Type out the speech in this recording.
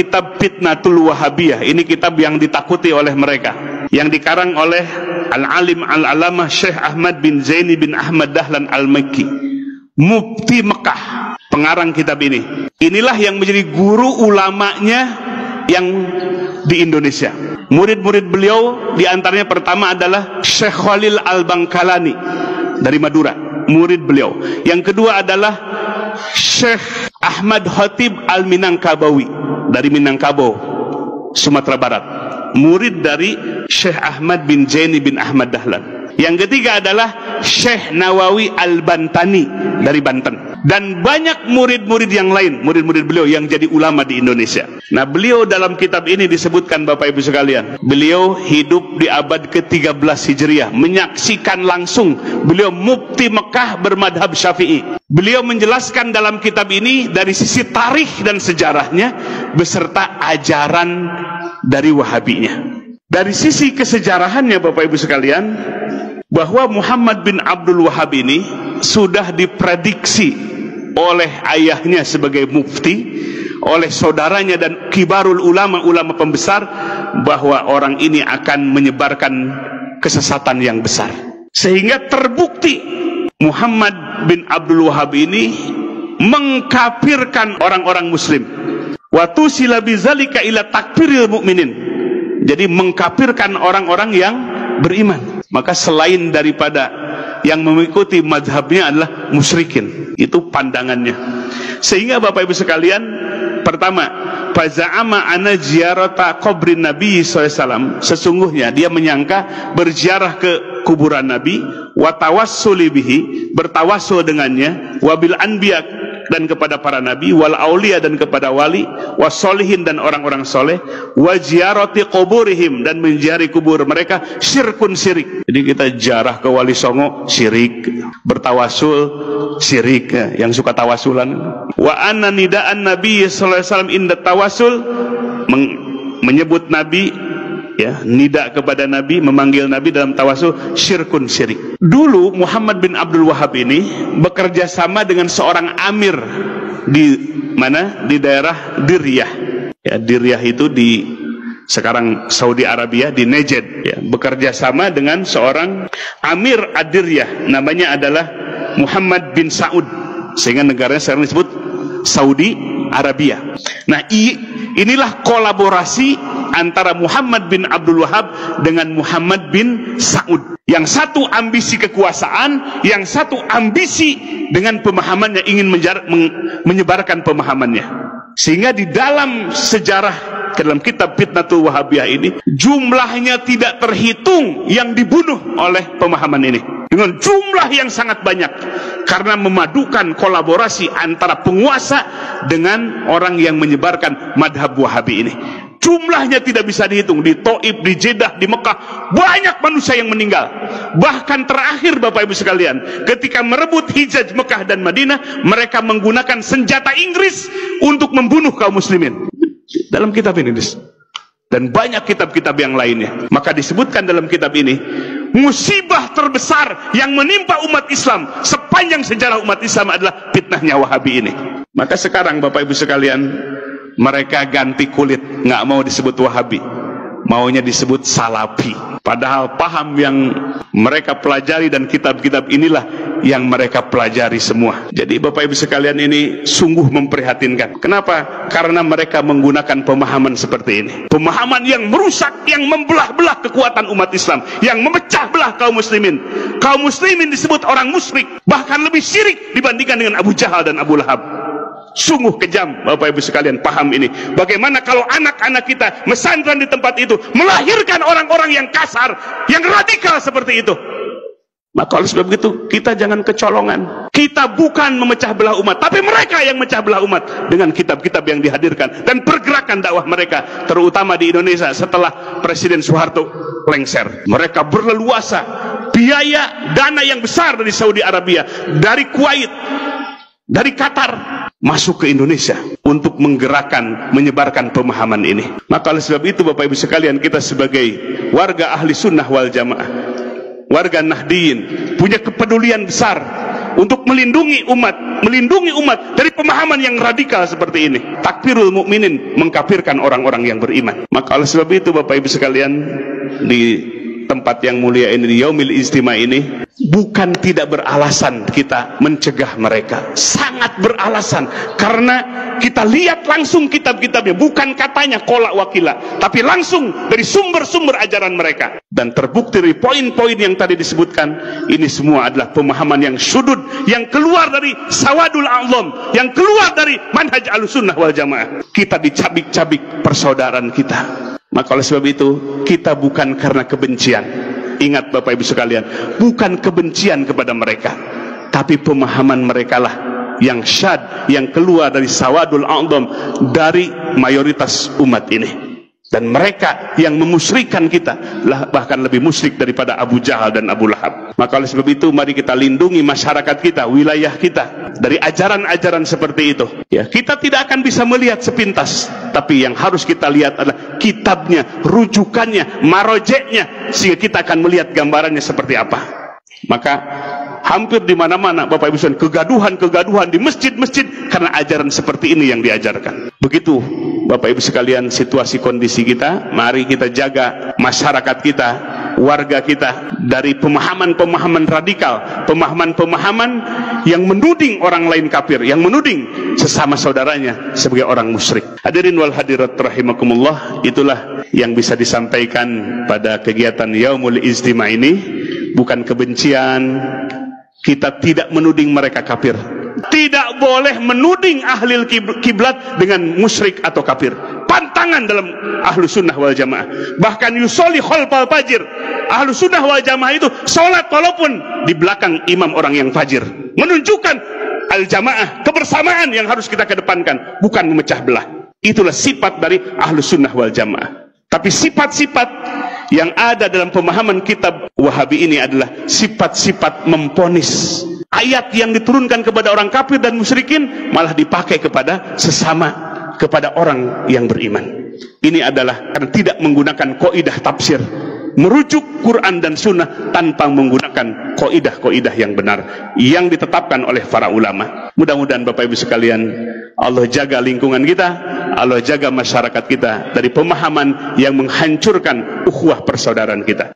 kitab Fitnatul Wahabiyah. Ini kitab yang ditakuti oleh mereka, yang dikarang oleh Al-Alim Al-Alamah Syekh Ahmad bin Zaini bin Ahmad Dahlan Al-Makki, Mufti Mekah, pengarang kitab ini. Inilah yang menjadi guru ulamanya yang di Indonesia. Murid-murid beliau diantaranya pertama adalah Syekh Khalil Al-Bangkalani dari Madura, murid beliau. Yang kedua adalah Syekh Ahmad Khatib Al-Minangkabawi dari Minangkabau, Sumatera Barat, murid dari Syekh Ahmad bin Zaini bin Ahmad Dahlan. Yang ketiga adalah Syekh Nawawi Al-Bantani dari Banten. Dan banyak murid-murid yang lain, murid-murid beliau yang jadi ulama di Indonesia. Nah, beliau dalam kitab ini disebutkan, Bapak Ibu sekalian, beliau hidup di abad ke-13 Hijriah, menyaksikan langsung. Beliau mufti Mekah bermadhab Syafi'i. Beliau menjelaskan dalam kitab ini dari sisi tarikh dan sejarahnya beserta ajaran dari Wahabinya. Dari sisi kesejarahannya, Bapak Ibu sekalian, bahwa Muhammad bin Abdul Wahab ini sudah diprediksi oleh ayahnya sebagai mufti, oleh saudaranya dan kibarul ulama, ulama pembesar, bahwa orang ini akan menyebarkan kesesatan yang besar. Sehingga terbukti Muhammad bin Abdul Wahab ini mengkafirkan orang-orang muslim. Wa tusila bizalika ila takfiril mukminin. Jadi mengkafirkan orang-orang yang beriman. Maka selain daripada yang mengikuti mazhabnya adalah musyrikin. Itu pandangannya. Sehingga Bapak Ibu sekalian, pertama, faza'ama ana ziyarata qabrin Nabi SAW. Sesungguhnya dia menyangka berziarah ke kuburan Nabi, wa tawassuli bihi, bertawassul dengannya, wabil anbiya, dan kepada para nabi, wal aulia, dan kepada wali, wasolihin, dan orang-orang soleh, wa ziyarati quburihim, dan menziarahi kubur mereka, syirkun syirik. Jadi kita ziarah ke Wali Songo syirik, bertawasul syirik, ya, yang suka tawasulan. Wa anna nida'an Nabi sallallahu alaihi wasallam inda tawasul, menyebut nabi, ya, nida kepada Nabi, memanggil Nabi dalam tawasul, syirkun syirik. Dulu Muhammad bin Abdul Wahab ini bekerja sama dengan seorang amir di mana? Di daerah Diryah. Ya, Diryah itu di sekarang Saudi Arabia, di Najd. Ya, bekerja sama dengan seorang amir Ad-Diryah, namanya adalah Muhammad bin Saud, sehingga negaranya sekarang disebut Saudi Arabia. Nah, inilah kolaborasi antara Muhammad bin Abdul Wahab dengan Muhammad bin Saud. Yang satu ambisi kekuasaan, yang satu ambisi dengan pemahamannya, ingin menyebarkan pemahamannya. Sehingga di dalam sejarah, dalam kitab Fitnatul Wahabiyah ini, jumlahnya tidak terhitung yang dibunuh oleh pemahaman ini, dengan jumlah yang sangat banyak, karena memadukan kolaborasi antara penguasa dengan orang yang menyebarkan madhab Wahabi ini. Jumlahnya tidak bisa dihitung. Di Taif, di Jeddah, di Mekah, banyak manusia yang meninggal. Bahkan terakhir, Bapak Ibu sekalian, ketika merebut Hijaz Mekah dan Madinah, mereka menggunakan senjata Inggris untuk membunuh kaum muslimin. Dalam kitab ini, dan banyak kitab-kitab yang lainnya. Maka disebutkan dalam kitab ini, musibah terbesar yang menimpa umat Islam sepanjang sejarah umat Islam adalah fitnahnya Wahabi ini. Maka sekarang Bapak Ibu sekalian, mereka ganti kulit, nggak mau disebut Wahabi, maunya disebut Salafi. Padahal paham yang mereka pelajari dan kitab-kitab inilah yang mereka pelajari semua. Jadi Bapak Ibu sekalian, ini sungguh memprihatinkan. Kenapa? Karena mereka menggunakan pemahaman seperti ini, pemahaman yang merusak, yang membelah-belah kekuatan umat Islam, yang memecah belah kaum muslimin. Kaum muslimin disebut orang musyrik, bahkan lebih syirik dibandingkan dengan Abu Jahal dan Abu Lahab. Sungguh kejam Bapak Ibu sekalian, paham ini. Bagaimana kalau anak-anak kita mesantren di tempat itu melahirkan orang-orang yang kasar, yang radikal seperti itu? Maka oleh sebab itu, kita jangan kecolongan. Kita bukan memecah belah umat, tapi mereka yang memecah belah umat dengan kitab-kitab yang dihadirkan dan pergerakan dakwah mereka, terutama di Indonesia setelah Presiden Soeharto lengser. Mereka berleluasa, biaya dana yang besar dari Saudi Arabia, dari Kuwait, dari Qatar, masuk ke Indonesia untuk menggerakkan, menyebarkan pemahaman ini. Maka oleh sebab itu Bapak Ibu sekalian, kita sebagai warga ahli sunnah wal jamaah, warga Nahdiyin, punya kepedulian besar untuk melindungi umat dari pemahaman yang radikal seperti ini. Takfirul mukminin, mengkafirkan orang-orang yang beriman. Maka oleh sebab itu Bapak Ibu sekalian, di tempat yang mulia ini, di Yaumil Ijtima ini, bukan tidak beralasan kita mencegah mereka, sangat beralasan, karena kita lihat langsung kitab-kitabnya, bukan katanya kolak wakila, tapi langsung dari sumber-sumber ajaran mereka. Dan terbukti dari poin-poin yang tadi disebutkan, ini semua adalah pemahaman yang sudut, yang keluar dari sawadul a'zam, yang keluar dari manhaj Ahlussunnah wal Jamaah. Kita dicabik-cabik persaudaraan kita. Maka oleh sebab itu, kita bukan karena kebencian. Ingat Bapak Ibu sekalian, bukan kebencian kepada mereka, tapi pemahaman mereka lah yang syad, yang keluar dari sawadul a'zam, dari mayoritas umat ini. Dan mereka yang memusyrikan kita lah, bahkan lebih musyrik daripada Abu Jahal dan Abu Lahab. Maka oleh sebab itu, mari kita lindungi masyarakat kita, wilayah kita, dari ajaran-ajaran seperti itu. Ya, kita tidak akan bisa melihat sepintas, tapi yang harus kita lihat adalah kitabnya, rujukannya, marojeknya, sehingga kita akan melihat gambarannya seperti apa. Maka hampir di mana-mana Bapak Ibu sekalian, kegaduhan di masjid-masjid karena ajaran seperti ini yang diajarkan. Begitu Bapak Ibu sekalian situasi kondisi kita. Mari kita jaga masyarakat kita, warga kita, dari pemahaman-pemahaman radikal, pemahaman-pemahaman yang menuding orang lain kafir, yang menuding sesama saudaranya sebagai orang musyrik. Hadirin wal hadirat rahimakumullah, itulah yang bisa disampaikan pada kegiatan Yaumul Ijtima ini. Bukan kebencian, kita tidak menuding mereka kafir. Tidak boleh menuding ahli kiblat dengan musyrik atau kafir. Pantangan dalam Ahlussunnah wal Jamaah. Bahkan yusolli khalfal fajir. Ahlussunnah wal Jamaah itu sholat walaupun di belakang imam orang yang fajir. Menunjukkan al-jamaah, kebersamaan yang harus kita kedepankan, bukan memecah belah. Itulah sifat dari Ahlussunnah wal Jamaah. Tapi sifat-sifat yang ada dalam pemahaman kitab Wahabi ini adalah sifat-sifat memponis. Ayat yang diturunkan kepada orang kafir dan musyrikin malah dipakai kepada sesama, kepada orang yang beriman. Ini adalah karena tidak menggunakan kaidah tafsir, merujuk Quran dan Sunnah tanpa menggunakan kaidah-kaidah yang benar yang ditetapkan oleh para ulama. Mudah-mudahan Bapak Ibu sekalian, Allah jaga lingkungan kita, Allah jaga masyarakat kita dari pemahaman yang menghancurkan ukhuwah persaudaraan kita.